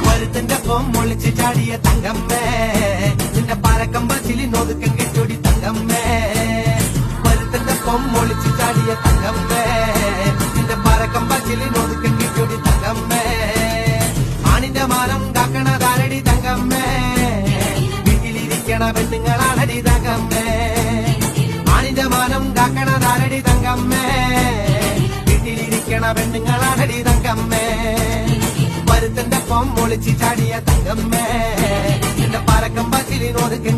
പരുത്തന്റെ പൊമ്മൊളിച്ച് ചാടിയ തങ്കമ്മേ നിന്റെ പരക്കം പച്ചിലി നൊതുക്കം കെട്ടൊടി തങ്കമ്മേ പരുത്തന്റെ പൊമ്മൊളിച്ച് ചാടിയ തങ്കമ്മേ നിന്റെ പരക്കം പച്ചിലി നൊതുക്കം കെട്ടൊടി തങ്കമ്മേ ആണിന്റെ മാനം കാക്കണതാരടി തങ്കമ്മേ വീട്ടിലിരിക്കണ പെണ്ണുങ്ങളാണടി തങ്കമ്മേ ആണിന്റെ മാനം കാക്കണതാരടി തങ്കമ്മേ വീട്ടിലിരിക്കണ പെണ്ണുങ്ങളാണടി തങ്കമ്മേ പരുത്തന്റെ പൊമ്മൊളിച്ച് ചാടിയ തങ്കമ്മേ നിന്റെ പരക്കം പച്ചിലി നൊതുക്കം